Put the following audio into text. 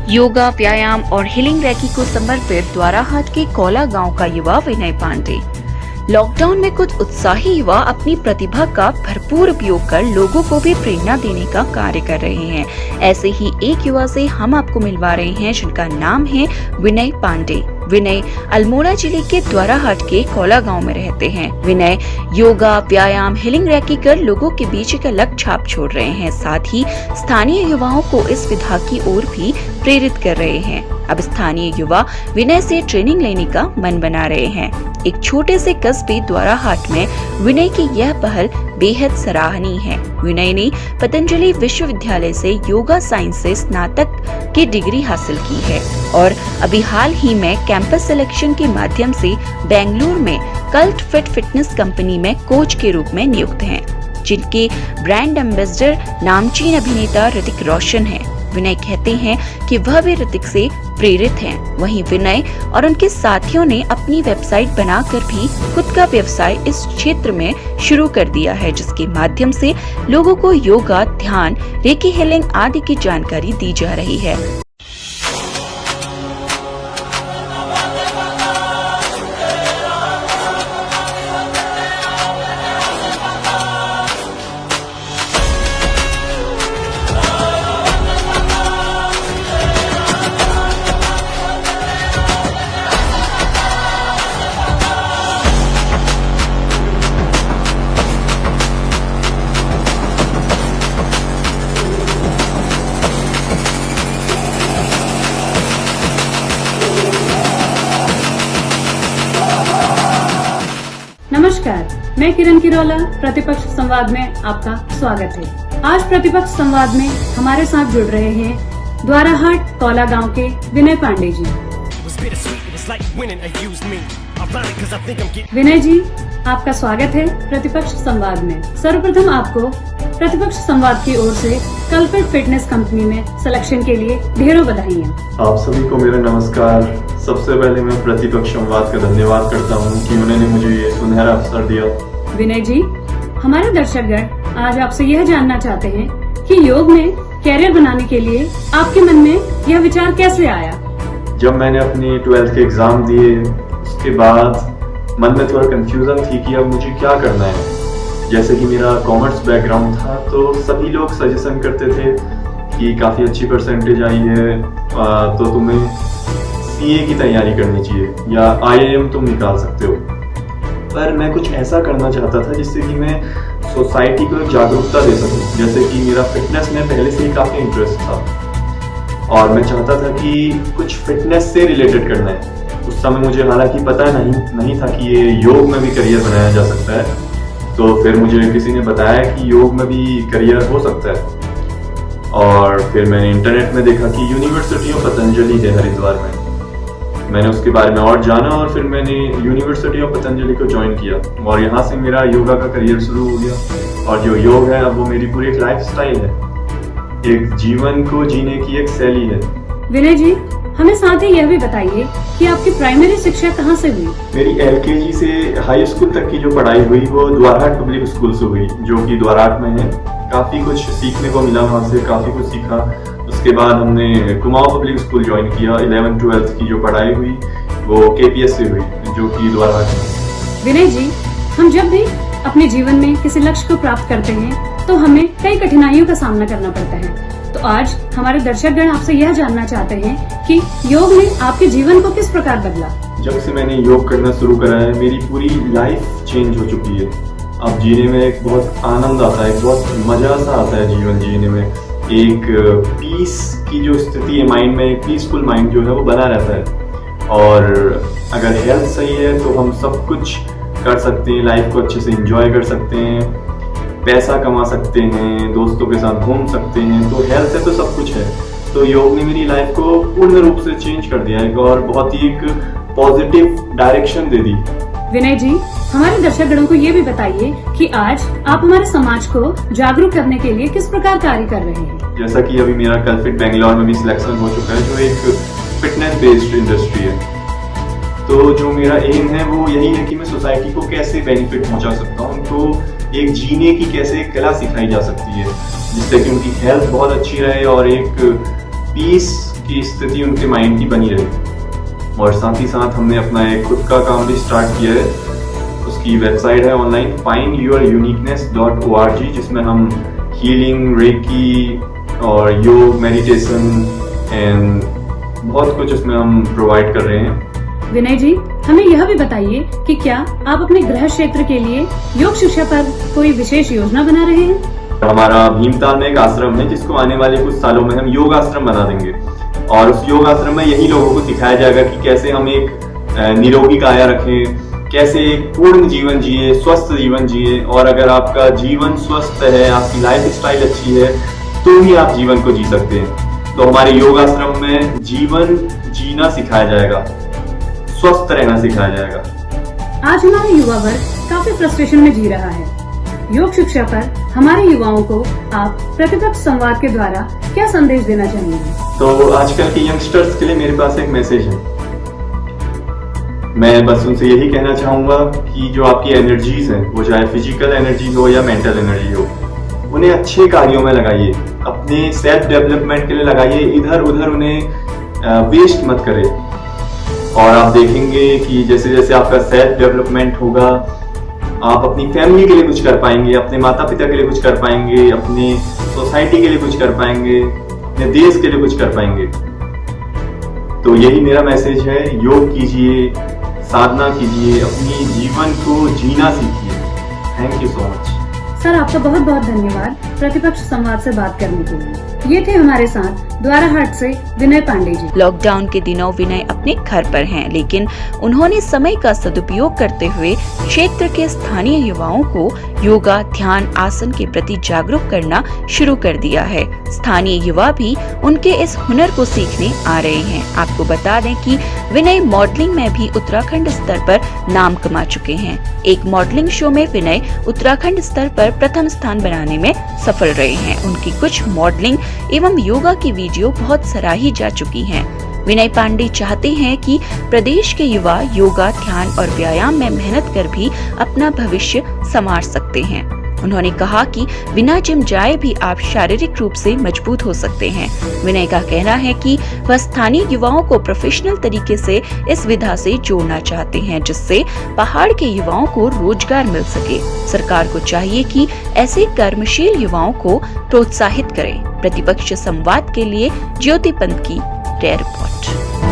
योगा, व्यायाम और healing recce को समर्पित द्वाराहाट के कौला गांव का युवा विनय पांडे। लॉकडाउन में कुछ उत्साही युवा अपनी प्रतिभा का भरपूर उपयोग कर लोगों को भी प्रेरणा देने का कार्य कर रहे हैं। ऐसे ही एक युवा से हम आपको मिलवा रहे हैं जिनका नाम है विनय पांडे। विनय अल्मोड़ा जिले के द्वाराहाट के कौला गांव में रहते हैं। विनय योगा, व्यायाम, हीलिंग रैकी कर लोगों के बीच एक अलग छाप छोड़ रहे हैं। साथ ही स्थानीय युवाओं को इस विधा की ओर भी प्रेरित कर रहे हैं। अब स्थानीय युवा विनय से ट्रेनिंग लेने का मन बना रहे हैं। एक छोटे से कस्बे द्वाराहाट में विनय की यह पहल बेहद सराहनीय है। विनय ने पतंजलि विश्वविद्यालय से योगा साइंस से स्नातक की डिग्री हासिल की है और अभी हाल ही में कैंपस सिलेक्शन के माध्यम से बेंगलुरु में कल्ट फिट फिटनेस कंपनी में कोच के रूप में नियुक्त हैं, जिनके ब्रांड एम्बेसडर नामचीन अभिनेता ऋतिक रोशन है। विनय कहते हैं कि वह भी ऋतिक से प्रेरित हैं। वहीं विनय और उनके साथियों ने अपनी वेबसाइट बनाकर भी खुद का व्यवसाय इस क्षेत्र में शुरू कर दिया है, जिसके माध्यम से लोगों को योगा, ध्यान, रेकी हीलिंग आदि की जानकारी दी जा रही है। नमस्कार, मैं किरण किरोला। प्रतिपक्ष संवाद में आपका स्वागत है। आज प्रतिपक्ष संवाद में हमारे साथ जुड़ रहे हैं द्वाराहाट कौला गांव के विनय पांडे जी। विनय जी, आपका स्वागत है प्रतिपक्ष संवाद में। सर्वप्रथम आपको प्रतिपक्ष संवाद की ओर से कल्ट फिटनेस कंपनी में सिलेक्शन के लिए ढेरों बधाइयाँ। आप सभी को मेरा नमस्कार। सबसे पहले मैं प्रतिपक्ष संवाद का धन्यवाद करता हूँ कि उन्होंने मुझे ये सुनहरा अवसर दिया। विनय जी, हमारे दर्शकगण आज आपसे यह जानना चाहते हैं कि योग में कैरियर बनाने के लिए आपके मन में यह विचार कैसे आया? जब मैंने अपनी 12th के एग्जाम दिए, उसके बाद मन में थोड़ा कंफ्यूजन थी कि अब मुझे क्या करना है। जैसे कि मेरा कॉमर्स बैकग्राउंड था, तो सभी लोग सजेशन करते थे कि काफ़ी अच्छी परसेंटेज आई है तो तुम्हें सीए की तैयारी करनी चाहिए या आईआईएम तुम निकाल सकते हो। पर मैं कुछ ऐसा करना चाहता था जिससे कि मैं सोसाइटी को जागरूकता दे सकूं। जैसे कि मेरा फिटनेस में पहले से ही काफ़ी इंटरेस्ट था और मैं चाहता था कि कुछ फिटनेस से रिलेटेड करना है। उस समय मुझे हालांकि पता नहीं था कि ये योग में भी करियर बनाया जा सकता है। तो फिर मुझे किसी ने बताया कि योग में भी करियर हो सकता है और फिर मैंने इंटरनेट में देखा कि यूनिवर्सिटी ऑफ पतंजलि है हरिद्वार में। मैंने उसके बारे में और जाना और फिर मैंने यूनिवर्सिटी ऑफ पतंजलि को ज्वाइन किया और यहाँ से मेरा योगा का करियर शुरू हो गया। और जो योग है अब वो मेरी पूरी एक लाइफ स्टाइल है, एक जीवन को जीने की एक शैली है। विनय जी, हमें साथ ही यह भी बताइए कि आपकी प्राइमरी शिक्षा कहाँ से हुई? मेरी एलकेजी से हाई स्कूल तक की जो पढ़ाई हुई वो द्वाराहाट पब्लिक स्कूल से हुई, जो कि द्वाराहाट में है। काफ़ी कुछ सीखने को मिला वहाँ से, काफ़ी कुछ सीखा। उसके बाद हमने कुमाऊं पब्लिक स्कूल ज्वाइन किया। 11th 12th की जो पढ़ाई हुई वो केपीएस से हुई, जो कि द्वाराहाट में। विनय जी, हम जब भी अपने जीवन में किसी लक्ष्य को प्राप्त करते हैं तो हमें कई कठिनाइयों का सामना करना पड़ता है। तो आज हमारे दर्शकगण आपसे यह जानना चाहते हैं कि योग ने आपके जीवन को किस प्रकार बदला? जब से मैंने योग करना शुरू करा है, मेरी पूरी लाइफ चेंज हो चुकी है। अब जीने में एक बहुत आनंद आता है, एक बहुत मजा सा आता है जीवन जीने में। एक पीस की जो स्थिति है माइंड में, एक पीसफुल माइंड जो है वो बना रहता है। और अगर हेल्थ सही है तो हम सब कुछ कर सकते हैं, लाइफ को अच्छे से एंजॉय कर सकते हैं, पैसा कमा सकते हैं, दोस्तों के साथ घूम सकते हैं। तो हेल्थ है तो सब कुछ है। तो योग ने मेरी लाइफ को पूर्ण रूप से चेंज कर दिया है और बहुत ही एक पॉजिटिव डायरेक्शन दे दी। विनय जी, हमारे दर्शकगणों को ये भी बताइए कि आज आप हमारे समाज को जागरूक करने के लिए किस प्रकार कार्य कर रहे हैं? जैसा कि अभी मेरा कल्ट फिट बेंगलोर में भी सिलेक्शन हो चुका है, जो एक फिटनेस बेस्ड इंडस्ट्री है। तो जो मेरा एम है वो यही है कि मैं सोसाइटी को कैसे बेनिफिट पहुंचा सकता हूँ, उनको एक जीने की कैसे कला सिखाई जा सकती है जिससे कि उनकी हेल्थ बहुत अच्छी रहे और एक पीस की स्थिति उनके माइंड की बनी रहे। और साथ ही साथ हमने अपना एक खुद का काम भी स्टार्ट किया है। उसकी वेबसाइट है ऑनलाइन findyouruniqueness.org, जिसमें हम हीलिंग, रेकी और योग, मेडिटेशन एंड बहुत कुछ उसमें हम प्रोवाइड कर रहे हैं। विनय जी, हमें यह भी बताइए कि क्या आप अपने गृह क्षेत्र के लिए योग शिक्षा पर कोई विशेष योजना बना रहे हैं? हमारा भीमताल में एक आश्रम है जिसको आने वाले कुछ सालों में हम योग आश्रम बना देंगे और उस योग आश्रम में यही लोगों को सिखाया जाएगा कि कैसे हम एक निरोगी काया रखें, कैसे एक पूर्ण जीवन जिए, स्वस्थ जीवन जिए। और अगर आपका जीवन स्वस्थ है, आपकी लाइफ स्टाइल अच्छी है, तो ही आप जीवन को जी सकते हैं। तो हमारे योग आश्रम में जीवन जीना सिखाया जाएगा, स्वस्थ रहना सिखाया जाएगा। आज हमारा युवा वर्ग काफी फ्रस्ट्रेशन में जी रहा है। योग शिक्षा पर हमारे युवाओं को आप प्रतिपक्ष संवाद के द्वारा क्या संदेश देना चाहेंगे? तो आजकल के यंगस्टर्स के लिए मेरे पास एक मैसेज है। मैं बस उनसे यही कहना चाहूंगा कि जो आपकी एनर्जीज हैं, वो चाहे फिजिकल एनर्जी हो या मेंटल एनर्जी हो, उन्हें अच्छे कार्यों में लगाइए, अपने सेल्फ डेवलपमेंट के लिए लगाइए। इधर उधर उन्हें वेस्ट मत करें। और आप देखेंगे कि जैसे जैसे आपका सेल्फ डेवलपमेंट होगा, आप अपनी फैमिली के लिए कुछ कर पाएंगे, अपने माता पिता के लिए कुछ कर पाएंगे, अपनी सोसाइटी के लिए कुछ कर पाएंगे, अपने देश के लिए कुछ कर पाएंगे। तो यही मेरा मैसेज है। योग कीजिए, साधना कीजिए, अपनी जीवन को जीना सीखिए। Thank you so much. Sir, आपका बहुत बहुत धन्यवाद प्रतिपक्ष संवाद से बात करने के लिए। ये थे हमारे साथ द्वाराहाट से विनय पांडे जी। लॉकडाउन के दिनों विनय अपने घर पर हैं, लेकिन उन्होंने समय का सदुपयोग करते हुए क्षेत्र के स्थानीय युवाओं को योगा, ध्यान, आसन के प्रति जागरूक करना शुरू कर दिया है। स्थानीय युवा भी उनके इस हुनर को सीखने आ रहे हैं। आपको बता दें कि विनय मॉडलिंग में भी उत्तराखंड स्तर पर नाम कमा चुके हैं। एक मॉडलिंग शो में विनय उत्तराखंड स्तर पर प्रथम स्थान बनाने में सफल रहे हैं। उनकी कुछ मॉडलिंग एवं योगा की वीडियो बहुत सराही जा चुकी हैं। विनय पांडे चाहते हैं कि प्रदेश के युवा योगा, ध्यान और व्यायाम में मेहनत कर भी अपना भविष्य संवार सकते हैं। उन्होंने कहा कि बिना जिम जाए भी आप शारीरिक रूप से मजबूत हो सकते हैं। विनय का कहना है कि वह स्थानीय युवाओं को प्रोफेशनल तरीके से इस विधा से जोड़ना चाहते हैं, जिससे पहाड़ के युवाओं को रोजगार मिल सके। सरकार को चाहिए कि ऐसे कर्मशील युवाओं को प्रोत्साहित करे। प्रतिपक्ष संवाद के लिए ज्योति पंत की रिपोर्ट।